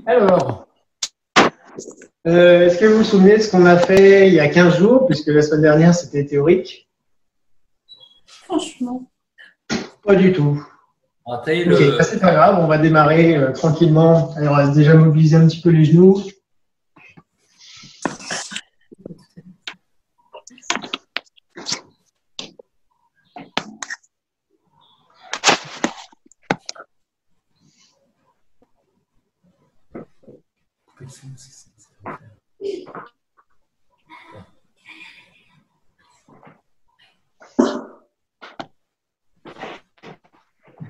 Alors, est-ce que vous vous souvenez de ce qu'on a fait il y a 15 jours, puisque la semaine dernière, c'était théorique? Franchement. Pas du tout. Ok, c'est pas grave, on va démarrer tranquillement. Alors, on va déjà mobiliser un petit peu les genoux.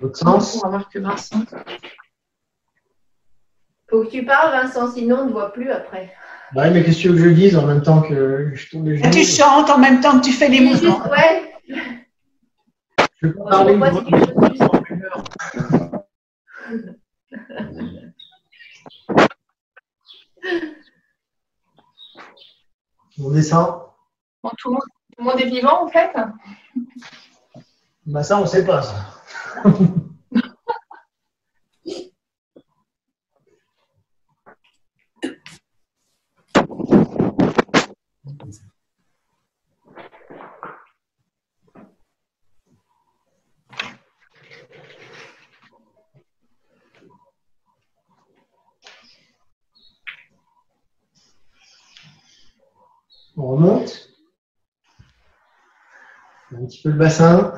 L'autre sens. On va voir que Vincent. Faut que tu parles, Vincent, sinon on ne voit plus après. Ouais, mais qu'est-ce que tu veux que je dise en même temps que je tourne les genoux? Et tu chantes en même temps que tu fais les mouvements. Ouais. Je peux pas parler. On descend. Bon, tout le monde est vivant, en fait. Bah ça, on ne sait pas, ça. On remonte. Un petit peu le bassin.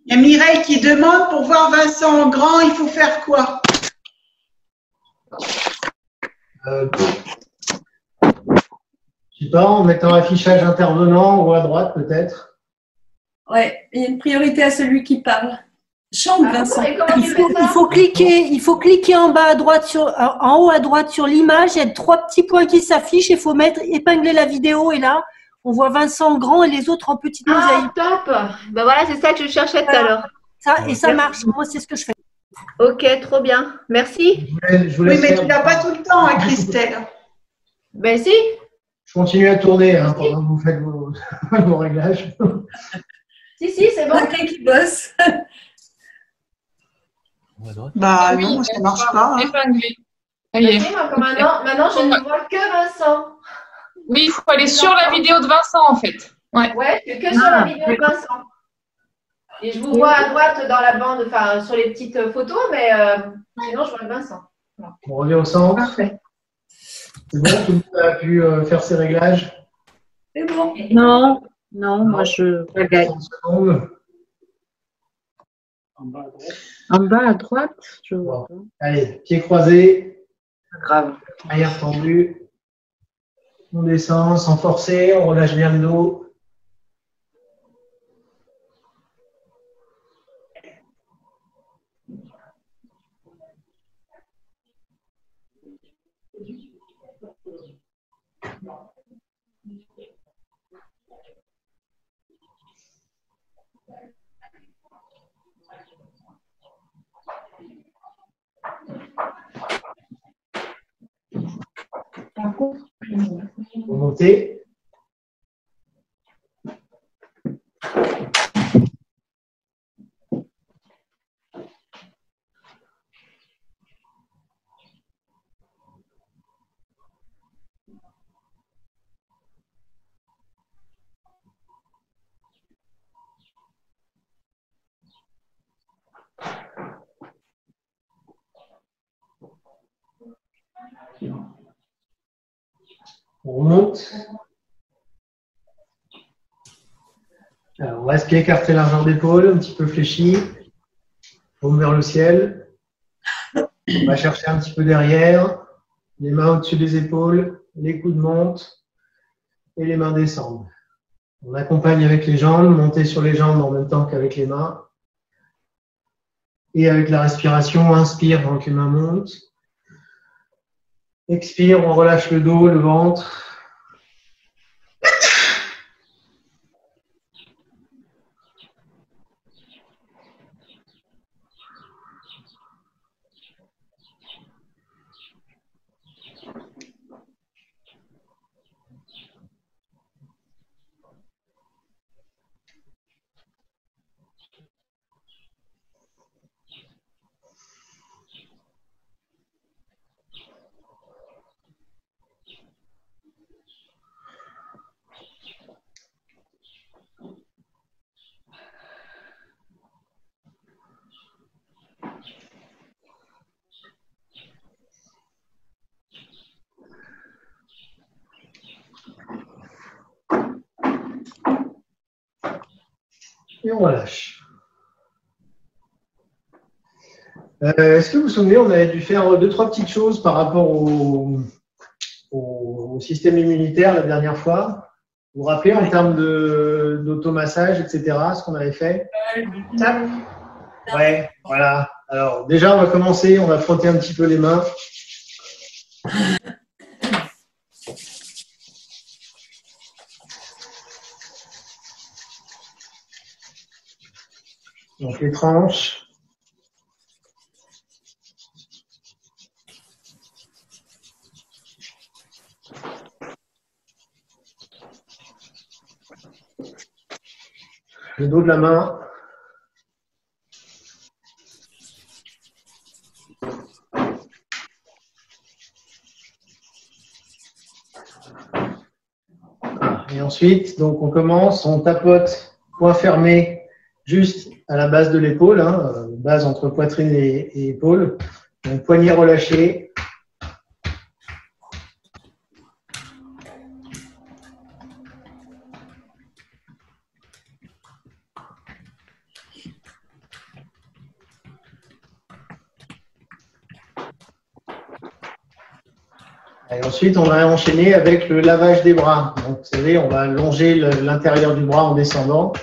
Il y a Mireille qui demande pour voir Vincent en grand, il faut faire quoi? Je sais pas, en mettant affichage intervenant ou à droite peut-être. Ouais, il y a une priorité à celui qui parle. Chante, Vincent. Il faut cliquer en bas à droite en haut à droite sur l'image. Il y a 3 petits points qui s'affichent. Il faut épingler la vidéo et là, on voit Vincent en grand et les autres en petite mosaïque. Top. Ben voilà, c'est ça que je cherchais tout à l'heure. Ça marche. Moi, c'est ce que je fais. Ok, trop bien. Merci. Oui, mais tu l'as pas tout le temps, hein, Christelle. Ben si. Je continue à tourner pendant que vous faites vos réglages. Si, c'est bon. Quelqu'un qui bosse. Bah oui, non, ça marche pas. Hein. Épinglé. Maintenant, je ne vois que Vincent. Oui, il faut aller sur la vidéo de Vincent, en fait. Ouais, que sur la vidéo de Vincent. Et je vous vois à droite dans la bande, enfin, sur les petites photos, mais sinon, je vois Vincent. Voilà. On revient au centre. Parfait. C'est bon, tout le monde a pu faire ses réglages? C'est bon. Non, moi je regarde. En bas à droite, je vois pas. Allez, pieds croisés. Pas grave. Arrière tendu. On descend sans forcer, on relâche bien le dos. Remontez. On remonte. Alors, on reste pied écarté, largeur d'épaule, un petit peu fléchi. Paume vers le ciel. On va chercher un petit peu derrière. Les mains au-dessus des épaules. Les coudes montent. Et les mains descendent. On accompagne avec les jambes, monter sur les jambes en même temps qu'avec les mains. Et avec la respiration, on inspire pendant que les mains montent. Expire, on relâche le dos, le ventre. Et on relâche. Est-ce que vous vous souvenez, on avait dû faire 2-3 petites choses par rapport au système immunitaire la dernière fois. Vous vous rappelez en termes d'automassage, etc., ce qu'on avait fait? Ouais, voilà. Alors, déjà, on va commencer, on va frotter un petit peu les mains. Donc, les tranches. Le dos de la main. Et ensuite, donc on commence, on tapote poing fermé juste à la base de l'épaule, hein, base entre poitrine et épaule. Donc poignet relâché. Et ensuite, on va enchaîner avec le lavage des bras. Donc, vous savez, on va longer l'intérieur du bras en descendant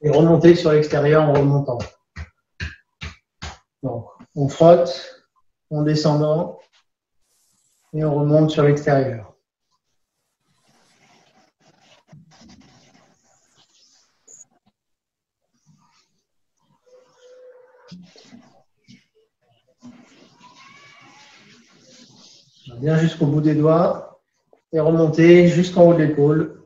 et remonter sur l'extérieur en remontant. Donc, on frotte en descendant et on remonte sur l'extérieur. Bien jusqu'au bout des doigts et remonter jusqu'en haut de l'épaule.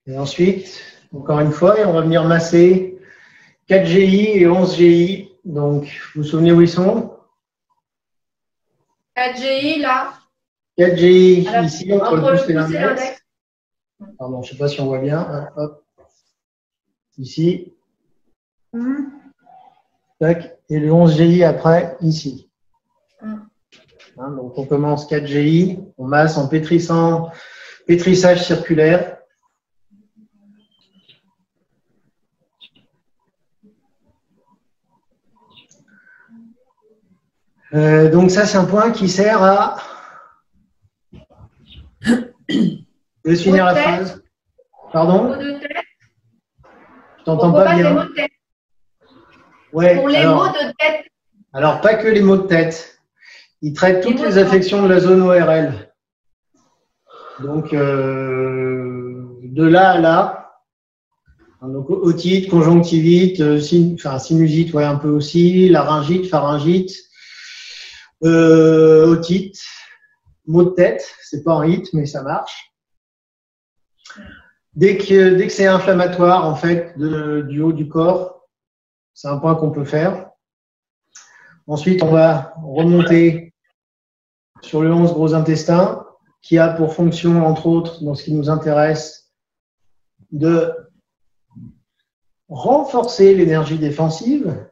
Et ensuite, encore une fois, on va venir masser 4 GI et 11 GI. Donc, vous vous souvenez où ils sont? 4 GI là. 4 GI Alors, ici, entre le pouce et l'index. Pardon, je ne sais pas si on voit bien. Hop. Ici. Tac. Et le 11 GI après, ici. Hein, donc, on commence 4 GI. On masse en pétrissage circulaire. Donc ça, c'est un point qui sert à... Je vais finir la phrase. Pardon? Mots de tête. Je t'entends pas bien. Mots de tête. Ouais, pour les mots de tête. Alors, pas que les mots de tête. Il traite toutes les affections de la zone ORL. Donc, de là à là. Donc, otite, conjonctivite, sinusite, ouais, un peu aussi, laryngite, pharyngite. Otite, mot de tête, c'est pas en hit, mais ça marche. Dès que c'est inflammatoire, en fait, du haut du corps, c'est un point qu'on peut faire. Ensuite, on va remonter sur le 11 gros intestin, qui a pour fonction, entre autres, dans ce qui nous intéresse, de renforcer l'énergie défensive.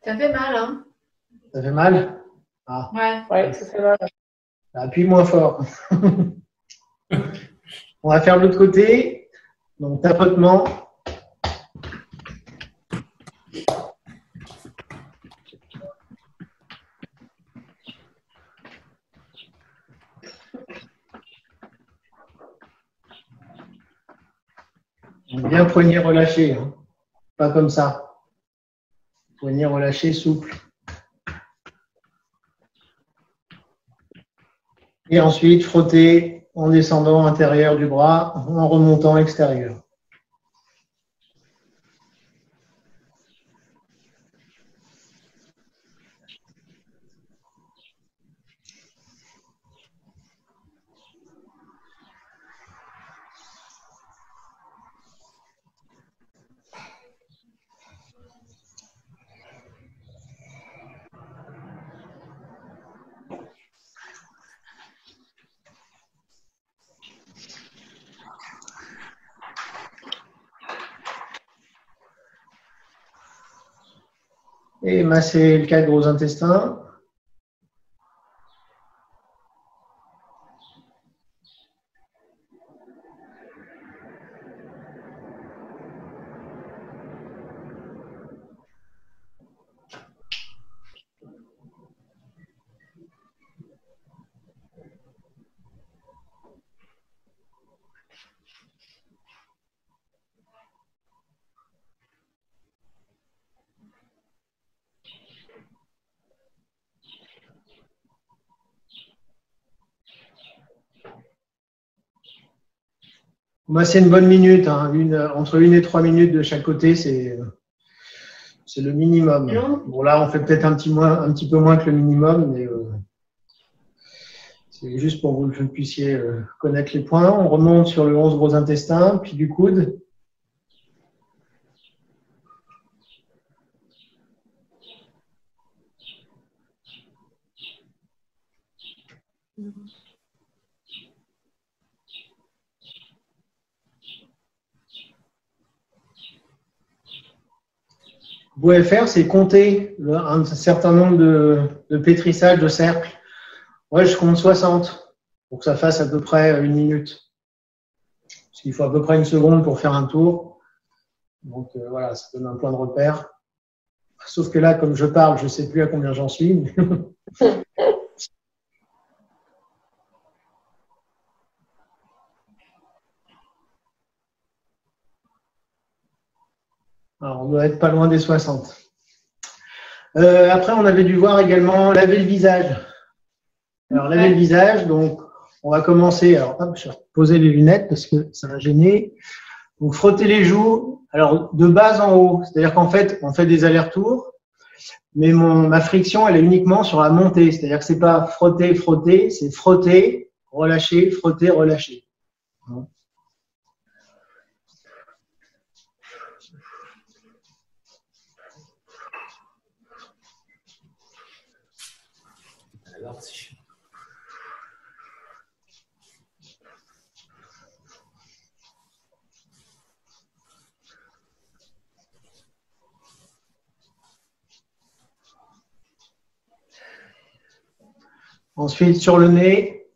Ça fait mal, hein? Ça fait mal? Ah. Ouais, ça fait mal. Appuie moins fort. On va faire de l'autre côté. Donc, tapotement. Bien poignet relâché, hein. Pas comme ça. Poignet relâché, souple. Et ensuite, frotter en descendant intérieur du bras, en remontant extérieur. Et masser le 4 gros intestins. Moi, c'est une bonne minute, hein. Entre 1 et 3 minutes de chaque côté, c'est le minimum. Bon, là, on fait peut-être un petit peu moins que le minimum, mais c'est juste pour que vous puissiez connaître les points. On remonte sur le 11 gros intestin, puis du coude. Vous pouvez faire, c'est compter un certain nombre de pétrissages de cercles. Moi, je compte 60 pour que ça fasse à peu près 1 minute. Parce qu'il faut à peu près 1 seconde pour faire un tour. Donc voilà, ça donne un point de repère. Sauf que là, comme je parle, je ne sais plus à combien j'en suis. Alors, on doit être pas loin des 60. Après, on avait dû voir également laver le visage. Alors, laver le visage, donc, on va commencer. Alors, hop, je vais poser les lunettes parce que ça va gêner. Donc, frotter les joues. Alors, de bas en haut. C'est-à-dire qu'en fait, on fait des allers-retours. Mais ma friction, elle est uniquement sur la montée. C'est-à-dire que c'est pas frotter, frotter, c'est frotter, relâcher, frotter, relâcher. Ensuite, sur le nez,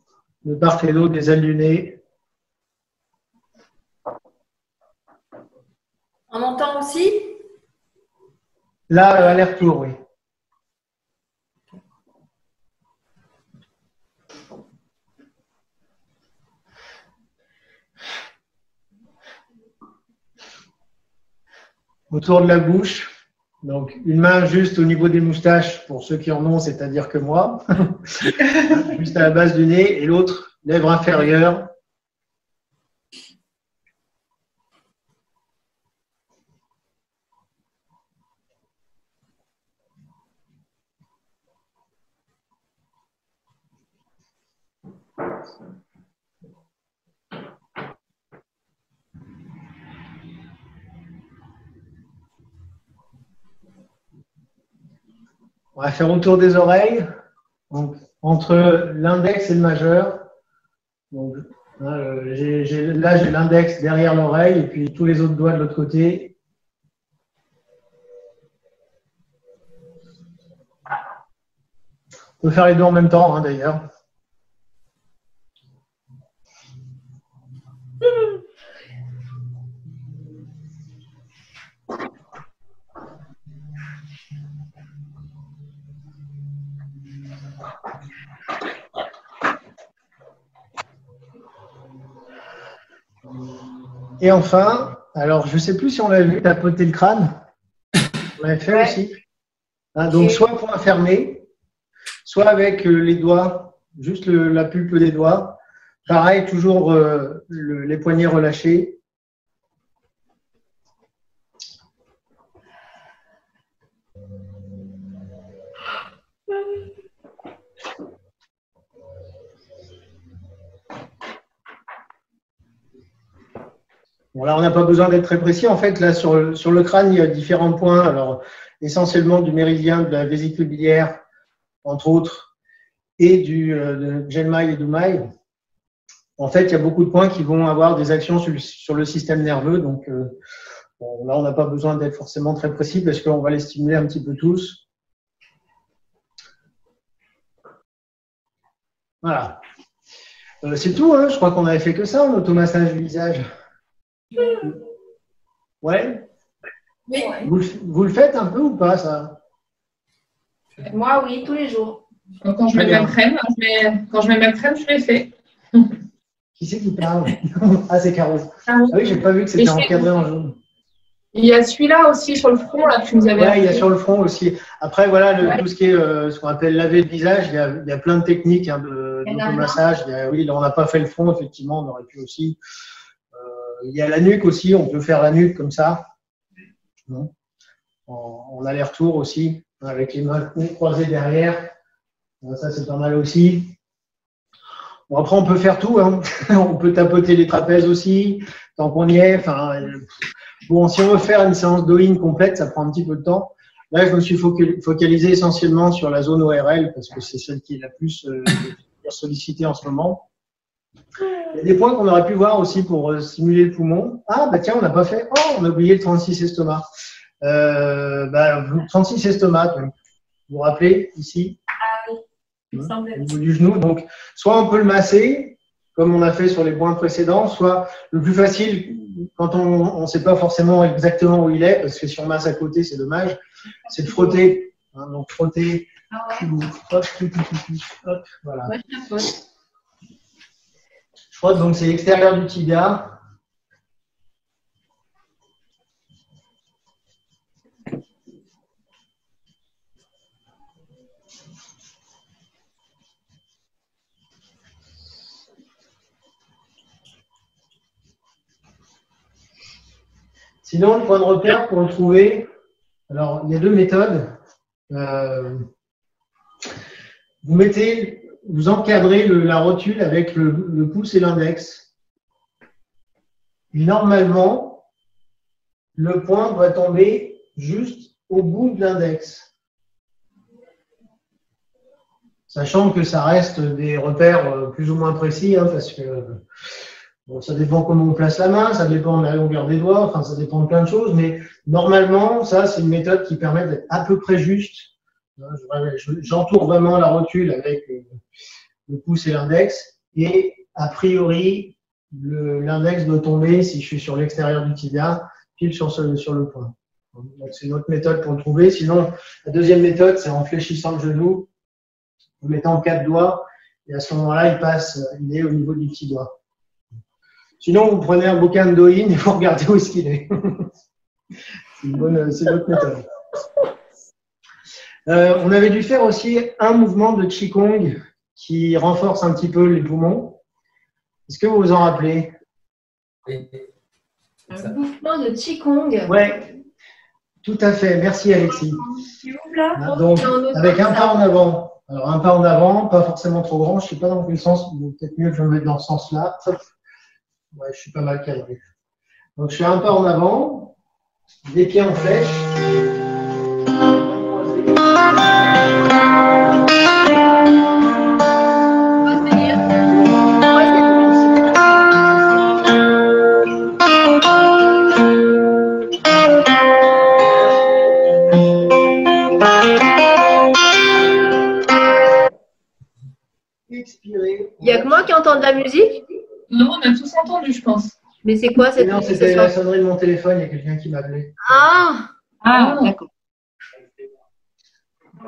de part et d'autre des ailes du nez. En montant aussi? Là, aller-retour, oui. Autour de la bouche. Donc, une main juste au niveau des moustaches, pour ceux qui en ont, c'est-à-dire que moi, juste à la base du nez, et l'autre, lèvre inférieure. On va faire autour des oreilles, donc, entre l'index et le majeur. Donc, là, j'ai l'index derrière l'oreille et puis tous les autres doigts de l'autre côté. On peut faire les deux en même temps, hein, d'ailleurs. Et enfin, alors je ne sais plus si on l'a vu tapoter le crâne. On l'avait fait aussi. Hein, donc soit point fermé, soit avec les doigts, juste la pulpe des doigts. Pareil, toujours les poignets relâchés. Bon, là, on n'a pas besoin d'être très précis. En fait, là, sur le crâne, il y a différents points. Alors, essentiellement du méridien de la vésicule biliaire, entre autres, et de Genmai et Dumai. En fait, il y a beaucoup de points qui vont avoir des actions sur le système nerveux. Donc, Bon, là, on n'a pas besoin d'être forcément très précis parce qu'on va les stimuler un petit peu tous. Voilà. C'est tout, hein. Je crois qu'on avait fait que ça en automassage du visage. Ouais. Oui. Vous le faites un peu ou pas, ça? Moi, oui, tous les jours. Quand je mets ma crème, je l'ai fait. Qui c'est qui parle? Ah, c'est Caro. Ah Ah oui, j'ai pas vu que c'était encadré en jaune. Il y a celui-là aussi sur le front, là, que tu nous avais Ouais, il y a appris. sur le front aussi. Après, voilà, tout ce qui est ce qu'on appelle laver le visage, il y a plein de techniques hein, d'automassage. Oui, là, on n'a pas fait le front, effectivement, on aurait pu aussi. Il y a la nuque aussi, on peut faire la nuque comme ça. En aller-retour aussi, avec les mains croisées derrière. Ça, c'est pas mal aussi. Bon, après, on peut faire tout. Hein. On peut tapoter les trapèzes aussi, tant qu'on y est. Enfin, bon, si on veut faire une séance d'O-in complète, ça prend un petit peu de temps. Là, je me suis focalisé essentiellement sur la zone ORL parce que c'est celle qui est la plus sollicitée en ce moment. Il y a des points qu'on aurait pu voir aussi pour stimuler le poumon. Ah, bah tiens, on n'a pas fait. Oh, on a oublié le 36 estomac. 36 estomac, donc, vous vous rappelez, ici, au niveau du genou. Donc, soit on peut le masser, comme on a fait sur les points précédents, soit le plus facile, quand on ne sait pas forcément exactement où il est, parce que si on masse à côté, c'est dommage, c'est de frotter. Hein, donc, frotter. Hop, hop, voilà. Ouais, je frotte. Je frotte, donc c'est l'extérieur du tibia. Sinon, le point de repère pour le trouver, alors il y a deux méthodes. Vous encadrez la rotule avec le pouce et l'index. Normalement, le point doit tomber juste au bout de l'index. Sachant que ça reste des repères plus ou moins précis, hein, parce que bon, ça dépend comment on place la main, ça dépend de la longueur des doigts, enfin ça dépend de plein de choses, mais normalement, ça c'est une méthode qui permet d'être à peu près juste. J'entoure vraiment la rotule avec le pouce et l'index, et a priori, l'index doit tomber, si je suis sur l'extérieur du tibia, pile sur le point. Donc c'est une autre méthode pour le trouver. Sinon, la deuxième méthode, c'est en fléchissant le genou, en mettant 4 doigts, et à ce moment-là, il est au niveau du petit doigt. Sinon, vous prenez un bouquin de Douyin et vous regardez où est-ce qu'il est. C'est notre méthode. On avait dû faire aussi un mouvement de Qigong qui renforce un petit peu les poumons. Est-ce que vous vous en rappelez? Un mouvement de Qigong. Oui, tout à fait. Merci Alexis. Tu ouvres là? Donc, avec un pas en avant. Alors, un pas en avant, pas forcément trop grand. Je ne sais pas dans quel sens. Peut-être mieux que je me mette dans ce sens-là. Ouais, je suis pas mal cadré. Donc, je fais un pas en avant, des pieds en flèche. Expirer. Il n'y a que moi qui entends de la musique? Non, on a tous entendu, je pense. Mais c'est quoi cette Non, musique c'était ce la soir? sonnerie de mon téléphone. Il y a quelqu'un qui m'appelait. Ah! Ah, d'accord.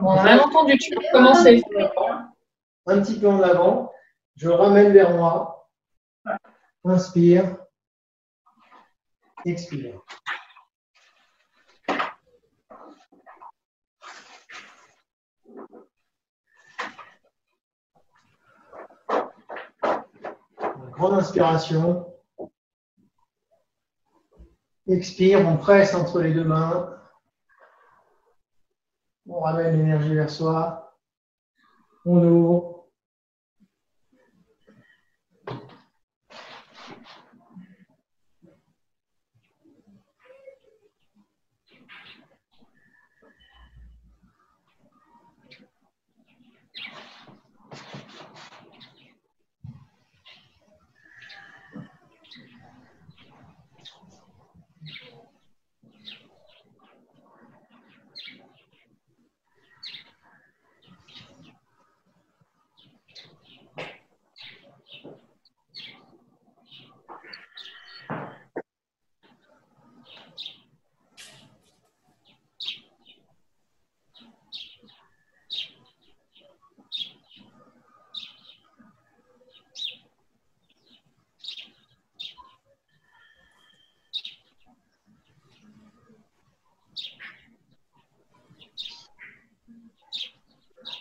Bon, on a rien entendu, tu peux commencer. Un petit peu en avant. Je ramène vers moi. Inspire. Expire. Grande inspiration. Expire, on presse entre les deux mains. On ramène l'énergie vers soi. On ouvre.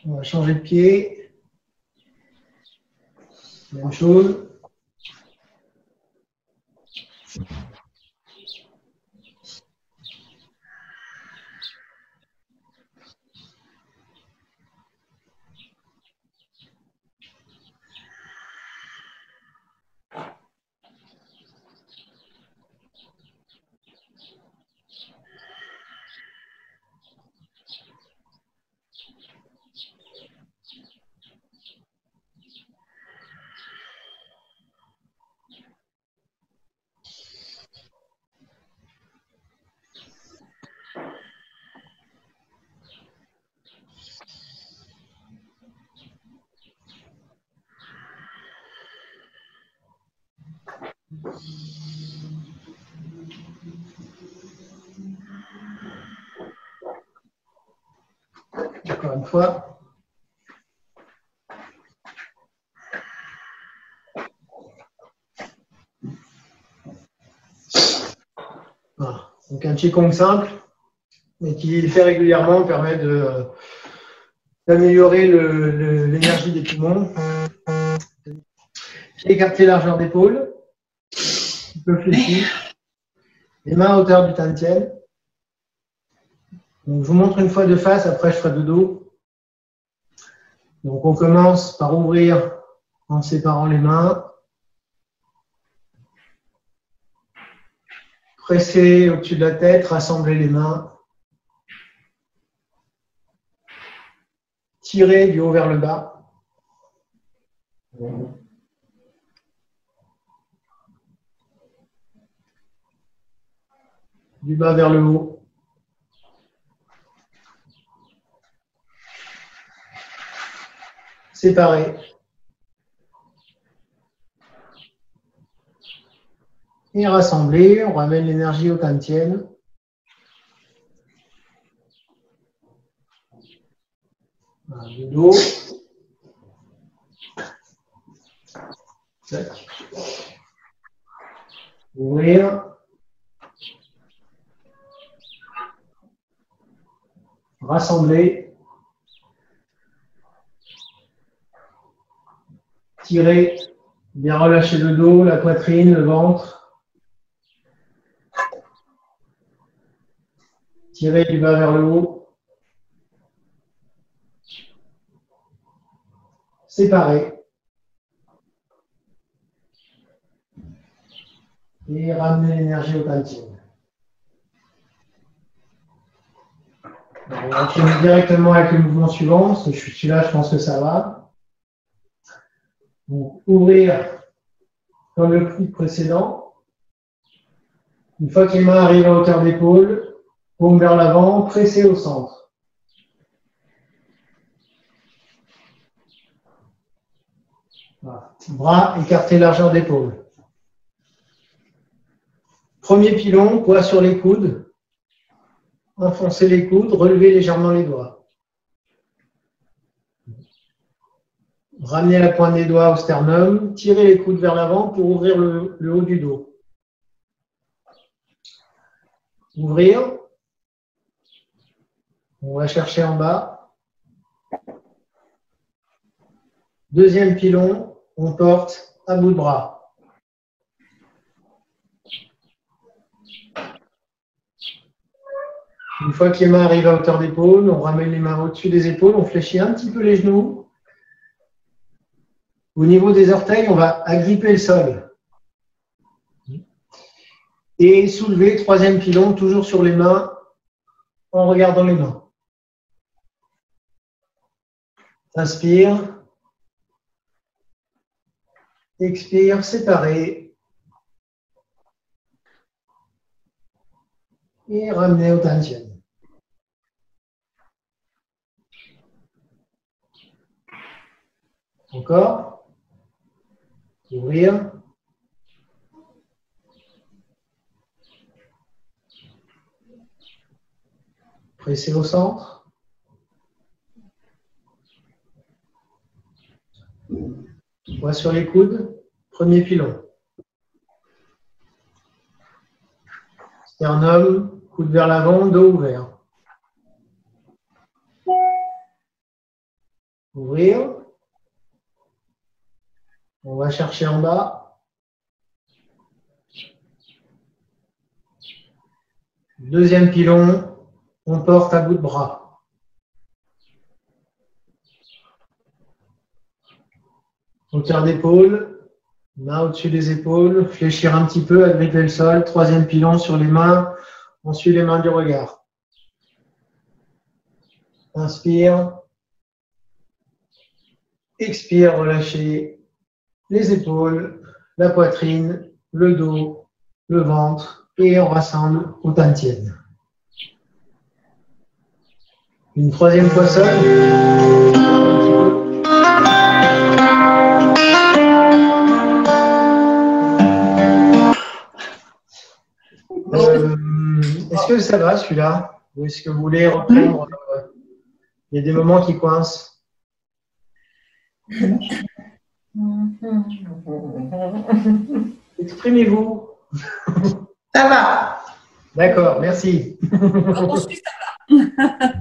On va changer de pied. Même chose. Encore une fois. Voilà. Donc un Qigong simple, mais qui fait régulièrement permet d'améliorer l'énergie des poumons. Pieds écartés, largeur d'épaule, un peu fléchi. Les mains à hauteur du tantien. Donc, je vous montre une fois de face, après je ferai de dos. Donc on commence par ouvrir en séparant les mains. Presser au-dessus de la tête, rassembler les mains. Tirer du haut vers le bas. Du bas vers le haut. Séparer. Et rassembler, on ramène l'énergie au tantien. Voilà, du dos. Tac. Ouvrir. Rassembler. Tirer, bien relâcher le dos, la poitrine, le ventre. Tirer du bas vers le haut. Séparer. Et ramener l'énergie au tantien. On va enchaîner directement avec le mouvement suivant, parce que je suis là, je pense que ça va. Donc, ouvrir comme le clic précédent. Une fois que les mains arrivent à hauteur d'épaule, paume vers l'avant, presser au centre. Voilà. Bras écartés, largeur d'épaule. Premier pilon, poids sur les coudes. Enfoncez les coudes, relevez légèrement les doigts. Ramenez la pointe des doigts au sternum, tirez les coudes vers l'avant pour ouvrir le haut du dos. Ouvrir. On va chercher en bas. Deuxième pilon, on porte à bout de bras. Une fois que les mains arrivent à hauteur d'épaule, on ramène les mains au-dessus des épaules, on fléchit un petit peu les genoux. Au niveau des orteils, on va agripper le sol. Et soulever, troisième pilon, toujours sur les mains, en regardant les mains. Inspire. Expire, séparer. Et ramener au tantien. Encore. Ouvrir. Presser au centre. Poids sur les coudes. Premier pilon. Sternum, coude vers l'avant, dos ouvert. Ouvrir. On va chercher en bas. Deuxième pilon, on porte à bout de bras. Hauteur d'épaule, main au-dessus des épaules, fléchir un petit peu, agripper le sol. Troisième pilon sur les mains, on suit les mains du regard. Inspire. Expire, relâchez les épaules, la poitrine, le dos, le ventre et on rassemble au Tantien. Une troisième fois seule. Est-ce que ça va celui-là? Ou est-ce que vous voulez reprendre il y a des moments qui coincent. Exprimez-vous. Ça va. D'accord, merci. Ensuite, ça va.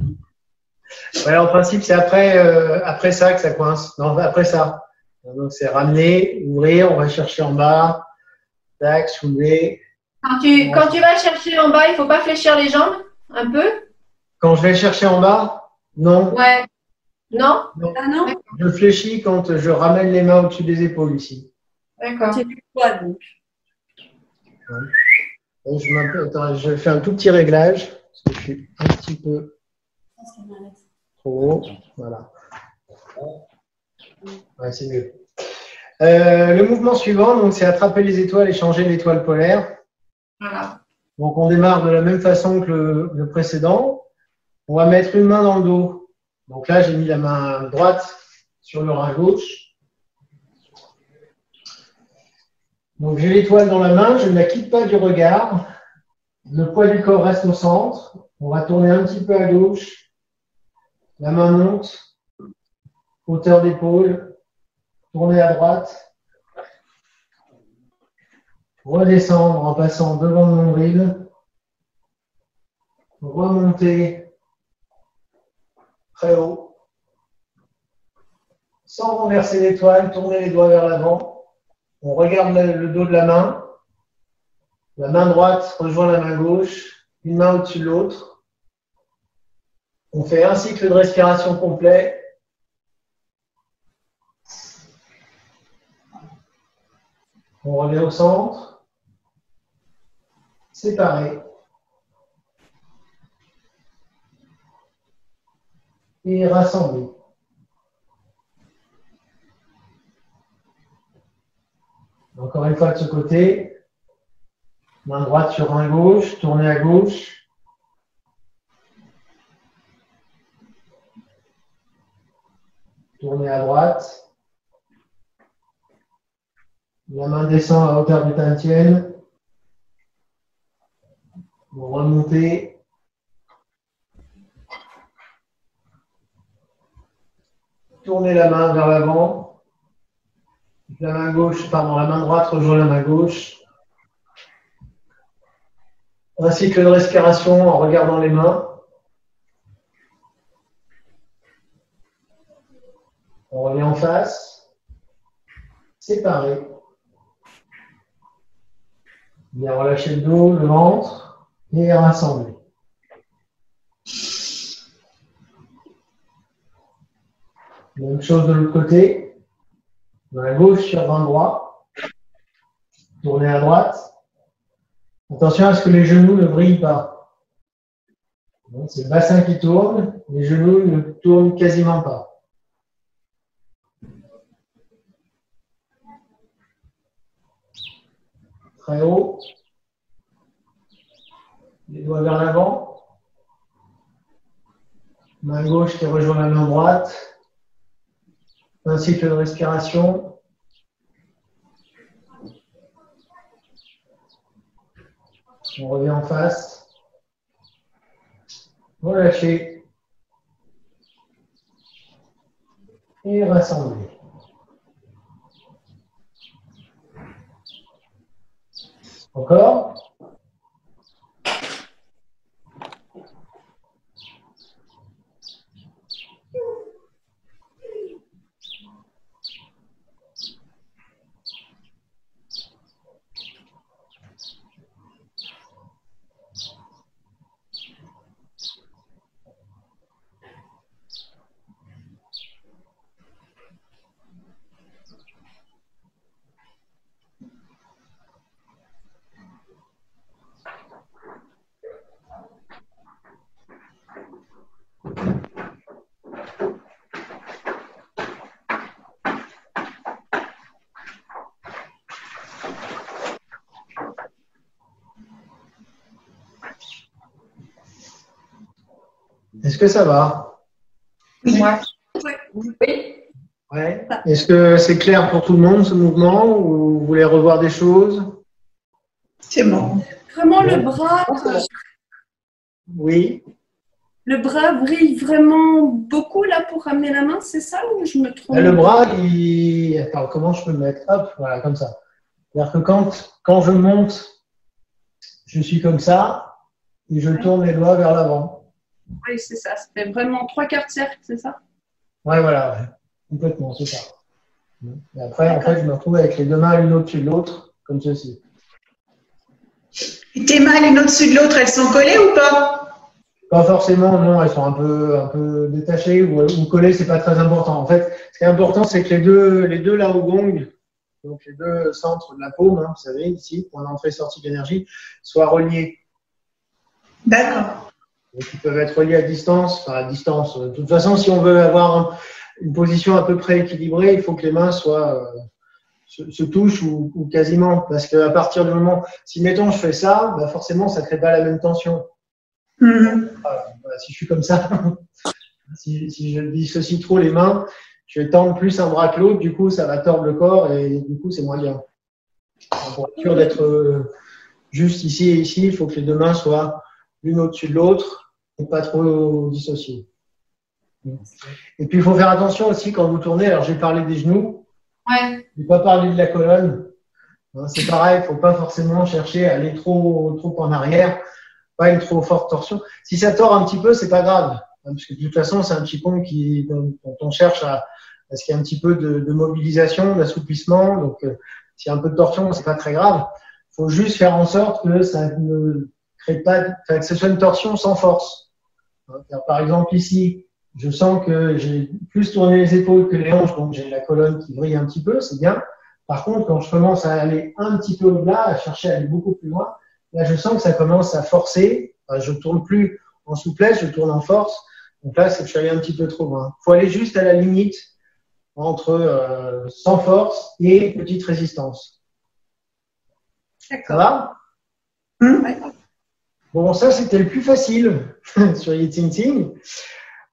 Ouais, en principe, c'est après ça que ça coince. Non, après ça. Donc, c'est ramener, ouvrir, on va chercher en bas. Tac, soulever. Quand tu vas chercher en bas, il ne faut pas fléchir les jambes un peu? Quand je vais chercher en bas, non. Ouais. Non? Ah non? Je fléchis quand je ramène les mains au-dessus des épaules ici. D'accord. C'est du poids donc. Attends, je fais un tout petit réglage parce que je suis un petit peu trop haut. Voilà. Ouais, c'est mieux. Le mouvement suivant, donc, c'est attraper les étoiles et changer l'étoile polaire. Voilà. Donc, on démarre de la même façon que le précédent. On va mettre une main dans le dos. Donc là, j'ai mis la main droite sur le rein gauche. Donc, j'ai l'étoile dans la main, je ne la quitte pas du regard. Le poids du corps reste au centre. On va tourner un petit peu à gauche. La main monte. Hauteur d'épaule. Tourner à droite. Redescendre en passant devant le nombril. Remonter très haut. Sans renverser l'étoile, tourner les doigts vers l'avant. On regarde le dos de la main. La main droite rejoint la main gauche, une main au-dessus de l'autre. On fait un cycle de respiration complet. On revient au centre. Séparé. Et rassemblé. Encore une fois de ce côté. Main droite sur main gauche, tournez à gauche. Tournez à droite. La main descend à hauteur du Tantien. Vous remontez. Tournez la main vers l'avant. La main gauche, pardon, la main droite rejoint la main gauche. Un cycle de respiration en regardant les mains. On revient en face. Séparé. Bien relâcher le dos, le ventre et rassembler. Même chose de l'autre côté. Main gauche sur main droit. Tournez à droite. Attention à ce que les genoux ne brillent pas. C'est le bassin qui tourne. Les genoux ne tournent quasiment pas. Très haut. Les doigts vers l'avant. Main gauche qui rejoint la main droite. Un cycle de respiration. On revient en face. Relâchez. Et rassemblez. Encore. Est-ce que ça va? Oui. Oui. Ouais. Est-ce que c'est clair pour tout le monde ce mouvement ou vous voulez revoir des choses? C'est bon. Vraiment, le bras, Oui. le bras brille vraiment beaucoup là pour ramener la main, c'est ça ou je me trompe? Le bras, Attends, comment je peux le mettre? Hop, voilà, comme ça. C'est-à-dire que quand je monte, je suis comme ça et je tourne les doigts vers l'avant. Oui, c'est ça. Ça fait vraiment 3/4 de cercle, c'est ça? Ouais, voilà, ouais. Complètement, c'est ça. Et après, en fait, je me retrouve avec les deux mains l'une au-dessus de l'autre, comme ceci. Et tes mains l'une au-dessus de l'autre, elles sont collées ou pas? Pas forcément, non, elles sont un peu détachées ou collées, c'est pas très important. En fait, ce qui est important, c'est que les deux là au gong, donc les deux centres de la paume, hein, vous savez, ici, point d'entrée-sortie d'énergie, soient reliés. D'accord. Donc, ils peuvent être reliés à distance, enfin à distance. De toute façon, si on veut avoir une position à peu près équilibrée, il faut que les mains se touchent ou quasiment. Parce qu'à partir du moment, si mettons je fais ça, bah forcément, ça ne crée pas la même tension. Mhm. Voilà, si je suis comme ça, si je dissocie trop les mains, je vais tendre plus un bras que l'autre, du coup, ça va tordre le corps et du coup, c'est moins bien. Pour être sûr d'être juste ici et ici, il faut que les deux mains soient l'une au-dessus de l'autre et pas trop dissociées. Et puis, il faut faire attention aussi quand vous tournez. Alors, j'ai parlé des genoux. Ouais. Je n'ai pas parlé de la colonne. C'est pareil, il ne faut pas forcément chercher à aller trop en arrière, pas une trop forte torsion. Si ça tord un petit peu, c'est pas grave. Parce que de toute façon, c'est un Qigong dont on cherche à ce qu'il y ait un petit peu de mobilisation, d'assouplissement. Donc, s'il y a un peu de torsion, c'est pas très grave. Il faut juste faire en sorte que ça ne crée pas, que ce soit une torsion sans force. Par exemple, ici, je sens que j'ai plus tourné les épaules que les hanches, donc j'ai la colonne qui brille un petit peu, c'est bien. Par contre, quand je commence à aller un petit peu au-delà, à chercher à aller beaucoup plus loin, là, je sens que ça commence à forcer. Enfin, je ne tourne plus en souplesse, je tourne en force. Donc là, c'est que je suis allé un petit peu trop loin. Il faut aller juste à la limite entre sans force et petite résistance. Ça va? Bon, ça, c'était le plus facile sur Yi Ting Ting.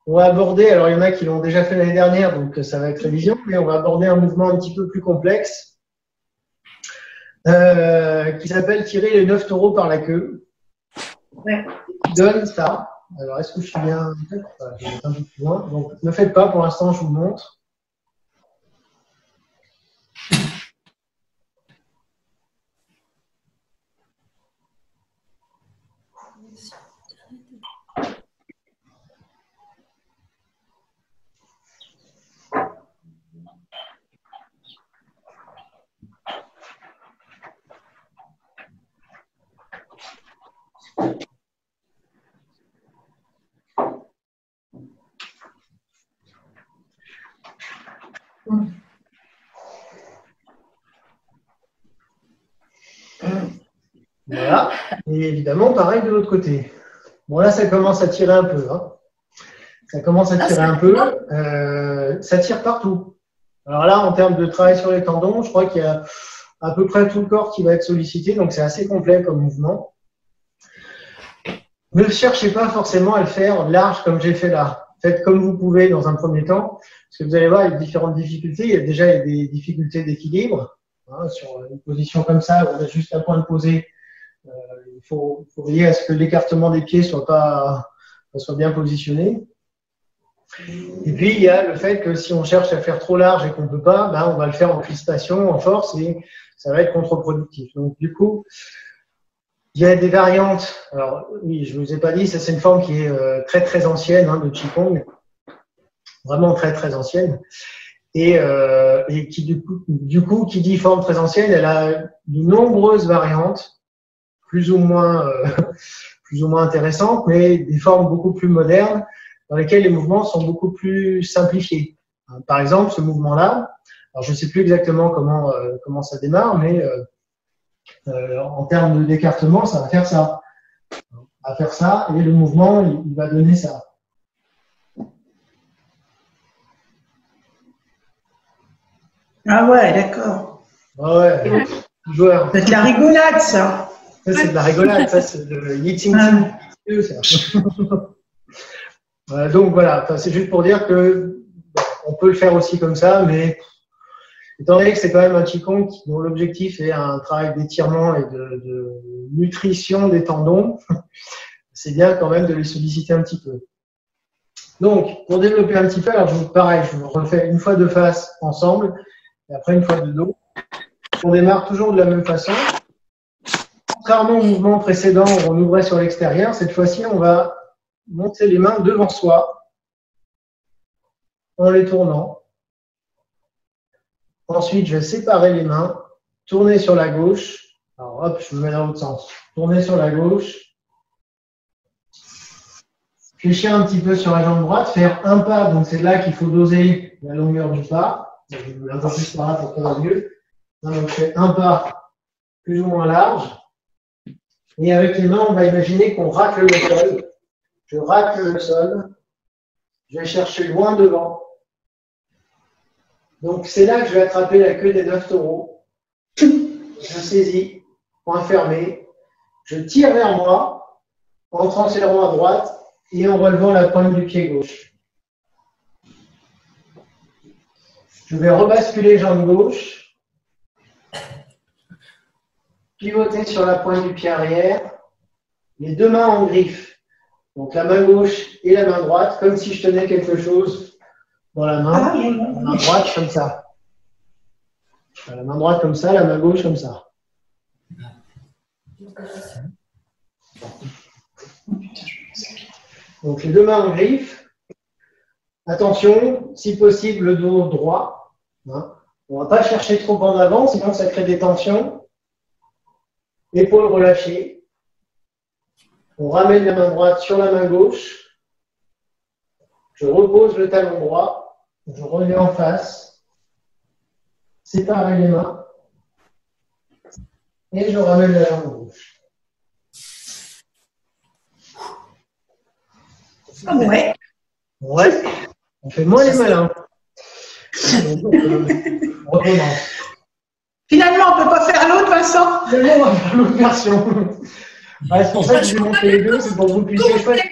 On va aborder, alors il y en a qui l'ont déjà fait l'année dernière, donc ça va être révision, mais on va aborder un mouvement un petit peu plus complexe qui s'appelle tirer les 9 taureaux par la queue. Ouais. Qui donne ça. Alors, est-ce que je suis bien? Je vais mettre un peu plus loin. Donc, ne faites pas, pour l'instant, je vous montre. Voilà. Et évidemment, pareil de l'autre côté. Bon, là, ça commence à tirer un peu. Hein. Ça commence à tirer un peu. Ça tire partout. Alors là, en termes de travail sur les tendons, je crois qu'il y a à peu près tout le corps qui va être sollicité. Donc, c'est assez complet comme mouvement. Ne cherchez pas forcément à le faire large comme j'ai fait là. Faites comme vous pouvez dans un premier temps. Parce que vous allez voir, il y a différentes difficultés. Il y a déjà des difficultés d'équilibre. Hein, sur une position comme ça, où on a juste un point de poser. Il faut veiller à ce que l'écartement des pieds soit bien positionné. Et puis, il y a le fait que si on cherche à faire trop large et qu'on ne peut pas, ben, on va le faire en crispation, en force, et ça va être contre-productif. Donc, du coup, il y a des variantes. Alors, oui, je ne vous ai pas dit, ça c'est une forme qui est très, très ancienne hein, de Qigong. Vraiment très, très ancienne. Et qui, du coup, qui dit forme très ancienne, elle a de nombreuses variantes. Plus ou moins intéressantes, mais des formes beaucoup plus modernes dans lesquelles les mouvements sont beaucoup plus simplifiés. Par exemple, ce mouvement-là, alors je ne sais plus exactement comment ça démarre, mais en termes d'écartement, ça va faire ça. Ça va faire ça, et le mouvement, il va donner ça. Ah ouais, d'accord. Ah ouais, joueur. C'est de la rigolade, ça. Ça, c'est de la rigolade, ça, c'est de Yi Ting Ting. Donc voilà, enfin, c'est juste pour dire que on peut le faire aussi comme ça, mais étant donné que c'est quand même un Qigong dont l'objectif est un travail d'étirement et de nutrition des tendons, c'est bien quand même de les solliciter un petit peu. Donc, pour développer un petit peu, alors pareil, je vous refais une fois de face ensemble, et après une fois de dos. On démarre toujours de la même façon. Contrairement au mouvement précédent où on ouvrait sur l'extérieur, cette fois-ci, on va monter les mains devant soi en les tournant. Ensuite, je vais séparer les mains, tourner sur la gauche. Alors hop, je me mets dans l'autre sens. Tourner sur la gauche. Fléchir un petit peu sur la jambe droite, faire un pas. Donc c'est là qu'il faut doser la longueur du pas. Je vais un peu plus par là pour que ça va mieux. Donc je fais un pas plus ou moins large. Et avec les mains, on va imaginer qu'on racle le sol. Je racle le sol. Je vais chercher loin devant. Donc c'est là que je vais attraper la queue des 9 taureaux. Je saisis, point fermé. Je tire vers moi en transférant à droite et en relevant la pointe du pied gauche. Je vais rebasculer jambe gauche, pivoter sur la pointe du pied arrière, les deux mains en griffe. Donc la main gauche et la main droite, comme si je tenais quelque chose dans la main droite comme ça. La main droite comme ça, la main gauche comme ça. Donc les deux mains en griffe. Attention, si possible, le dos droit. On ne va pas chercher trop en avant, sinon ça crée des tensions. Épaules relâchées. On ramène la main droite sur la main gauche. Je repose le talon droit. Je reviens en face. Séparer les mains. Et je ramène la jambe gauche. Ouais. Ouais. On fait moins les malins. On recommence. Finalement, on ne peut pas faire l'autre, Vincent. Finalement, on va faire l'autre version. Ouais, c'est pour ça que je vais monter les deux, c'est pour que vous puissiez choisir.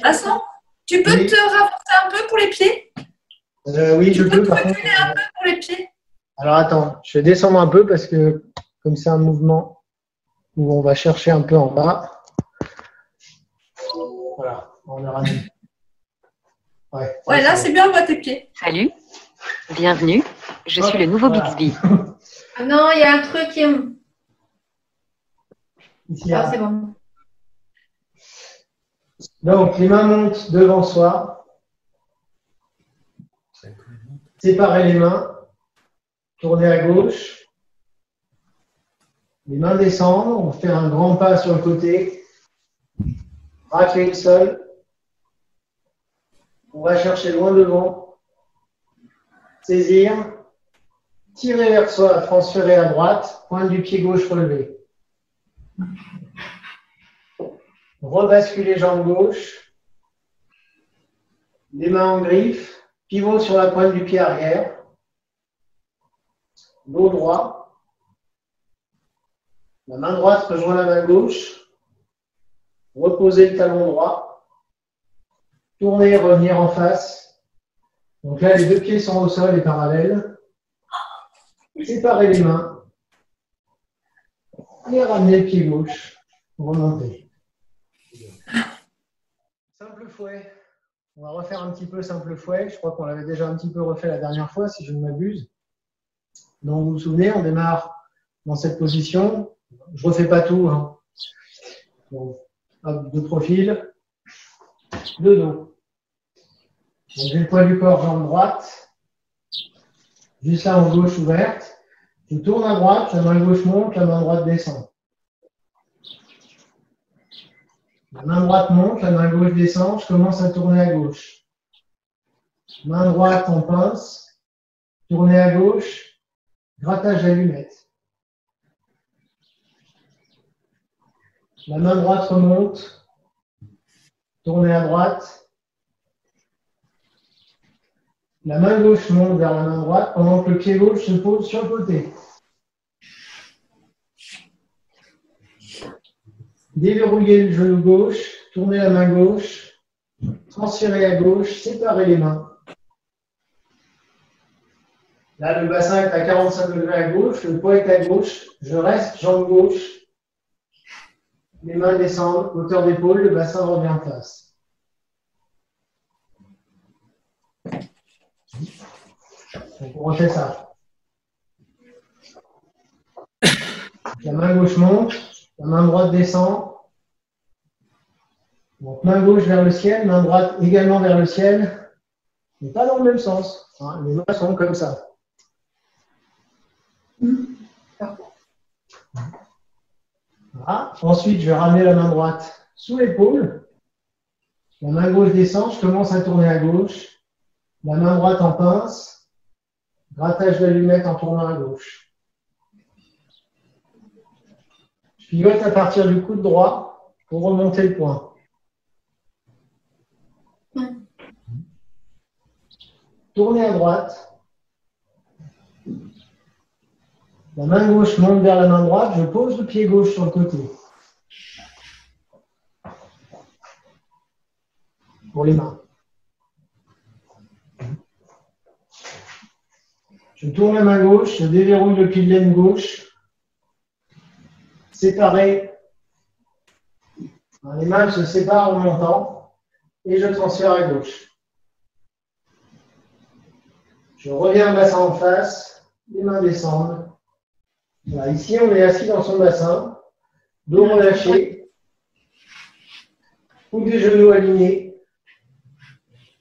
Vincent, tu peux te rapporter un peu pour les pieds? Oui, je peux. Tu peux te reculer un peu pour les pieds? Alors attends, je vais descendre un peu parce que comme c'est un mouvement où on va chercher un peu en bas. Voilà, on aura mis. Ouais, là c'est bien, on voit tes pieds. Salut, bienvenue, je suis le nouveau Bixby. Ah non, il y a un truc qui me... Ici, Ah, c'est bon. Donc, les mains montent devant soi. Séparez les mains. Tournez à gauche. Les mains descendent. On fait un grand pas sur le côté. Raclez le sol. On va chercher loin devant. Saisir. Tirer vers soi, transférer à droite. Pointe du pied gauche relevé. Rebasculer jambe gauche. Les mains en griffe. Pivot sur la pointe du pied arrière. Dos droit. La main droite rejoint la main gauche. Reposez le talon droit. Tournez, revenir en face. Donc là, les deux pieds sont au sol et parallèles. Séparez les mains. Et ramenez le pied gauche. Remontez. Simple fouet. On va refaire un petit peu simple fouet. Je crois qu'on l'avait déjà un petit peu refait la dernière fois, si je ne m'abuse. Donc, vous vous souvenez, on démarre dans cette position. Je ne refais pas tout. Hein. Donc, hop, de profil, de dos. J'ai le poids du corps, jambe droite. Juste là, en gauche ouverte. Je tourne à droite, la main gauche monte, la main droite descend. La main droite monte, la main gauche descend, je commence à tourner à gauche. Main droite en pince, tourner à gauche, grattage à lunettes. La main droite remonte, tourner à droite. La main gauche monte vers la main droite pendant que le pied gauche se pose sur le côté. Déverrouillez le genou gauche, tournez la main gauche, transférez à gauche, séparez les mains. Là, le bassin est à 45 degrés à gauche, le poids est à gauche, je reste jambe gauche, les mains descendent, hauteur d'épaule, le bassin revient en face. Donc, on refait ça. La main gauche monte, la main droite descend. Donc, main gauche vers le ciel, main droite également vers le ciel, mais pas dans le même sens. Hein, les mains sont comme ça. Voilà. Ensuite, je vais ramener la main droite sous l'épaule. La main gauche descend, je commence à tourner à gauche. La main droite en pince. Grattage d'allumette en tournant à gauche. Je pivote à partir du coude droit pour remonter le poing. Tournez à droite. La main gauche monte vers la main droite, je pose le pied gauche sur le côté. Pour les mains. Je tourne la main gauche, je déverrouille le pied de laine gauche. Séparé. Les mains se séparent en montant et je transfère à gauche. Je reviens bassin en face, les mains descendent. Voilà, ici, on est assis dans son bassin, dos relâché, coude des genoux alignés,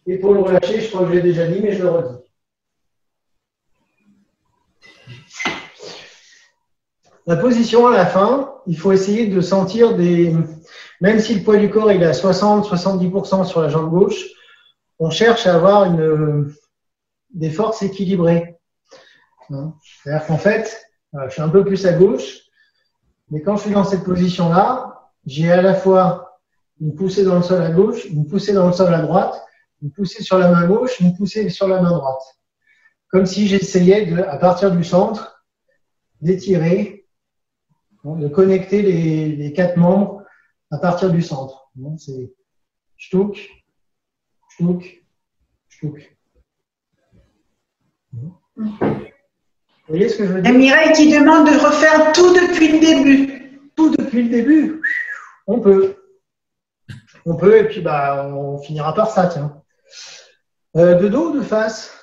épaules relâchées, je crois que je l'ai déjà dit, mais je le redis. La position à la fin, il faut essayer de sentir des... Même si le poids du corps il est à 60-70% sur la jambe gauche, on cherche à avoir des forces équilibrées. C'est-à-dire qu'en fait, je suis un peu plus à gauche, mais quand je suis dans cette position-là, j'ai à la fois une poussée dans le sol à gauche, une poussée dans le sol à droite, une poussée sur la main gauche, une poussée sur la main droite. Comme si j'essayais, à partir du centre, d'étirer, de connecter les 4 membres à partir du centre. C'est ch'touk, ch'touk, ch'touk. Vous voyez ce que je veux dire? Mireille qui demande de refaire tout depuis le début. Tout depuis le début? On peut. On peut, et puis on finira par ça, tiens. De dos ou de face?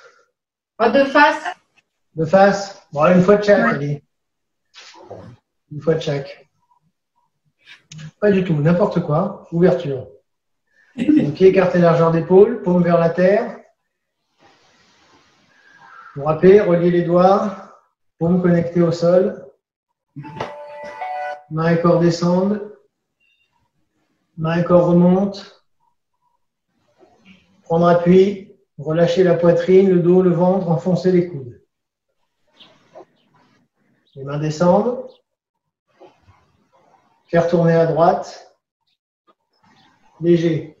De face. De face. Bon, une fois de chaque, allez. Une fois de chaque. Pas du tout, n'importe quoi. Ouverture. Ok, écartez largeur d'épaule, paume vers la terre. Vous rappelez, reliez les doigts. Paume connectée au sol. Main et corps descendent. Main et corps remontent. Prendre appui. Relâchez la poitrine, le dos, le ventre, enfoncez les coudes. Les mains descendent. Faire tourner à droite. Léger.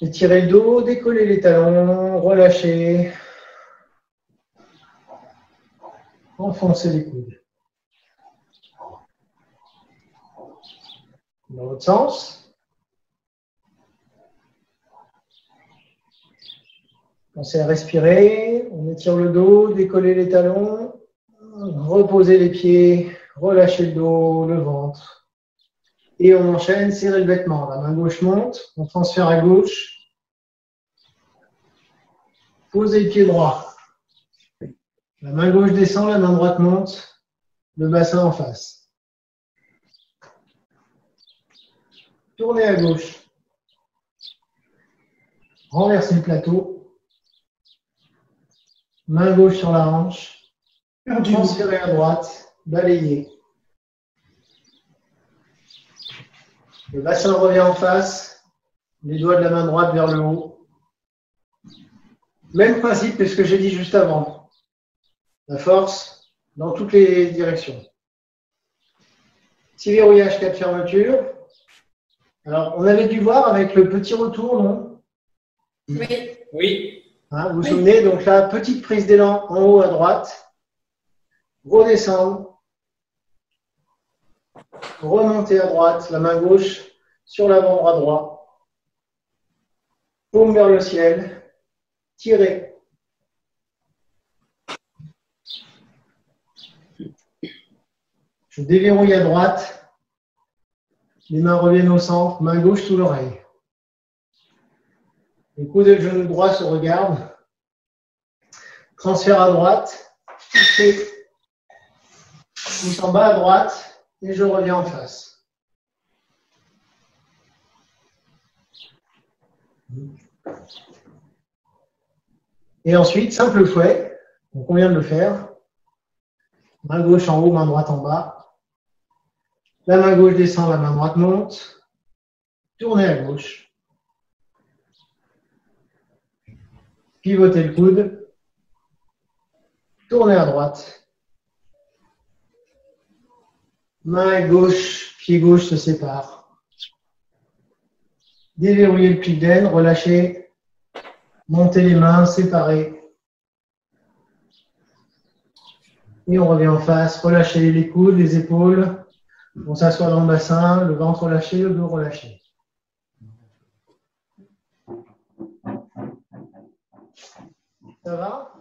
Étirez le dos, décollez les talons, relâchez. Enfoncez les coudes. Dans l'autre sens. Pensez à respirer. On étire le dos, décollez les talons. Reposez les pieds, relâchez le dos, le ventre. Et on enchaîne, serrez le vêtement. La main gauche monte, on transfère à gauche. Posez le pied droit. La main gauche descend, la main droite monte, le bassin en face. Tournez à gauche. Renversez le plateau. Main gauche sur la hanche. Transférez à droite, balayez. Le bassin revient en face, les doigts de la main droite vers le haut. Même principe que ce que j'ai dit juste avant. La force dans toutes les directions. Petit verrouillage, 4 fermetures. Alors, on avait dû voir avec le petit retour, non? Oui. Oui. Hein, vous vous souvenez, donc là, petite prise d'élan en haut à droite. Redescendre. Remontez à droite, la main gauche sur l'avant-bras droit. Paume vers le ciel. Tirez. Je déverrouille à droite. Les mains reviennent au centre, main gauche sous l'oreille. Les coudes et le genou droit se regardent. Transfert à droite. Pousse en bas à droite et je reviens en face. Et ensuite, simple fouet. Donc on vient de le faire. Main gauche en haut, main droite en bas. La main gauche descend, la main droite monte. Tournez à gauche. Pivotez le coude. Tournez à droite. Main gauche, pied gauche se sépare. Déverrouillez le pli d'aine, relâchez. Montez les mains, séparez. Et on revient en face, relâchez les coudes, les épaules. On s'assoit dans le bassin, le ventre relâché, le dos relâché. Ça va ?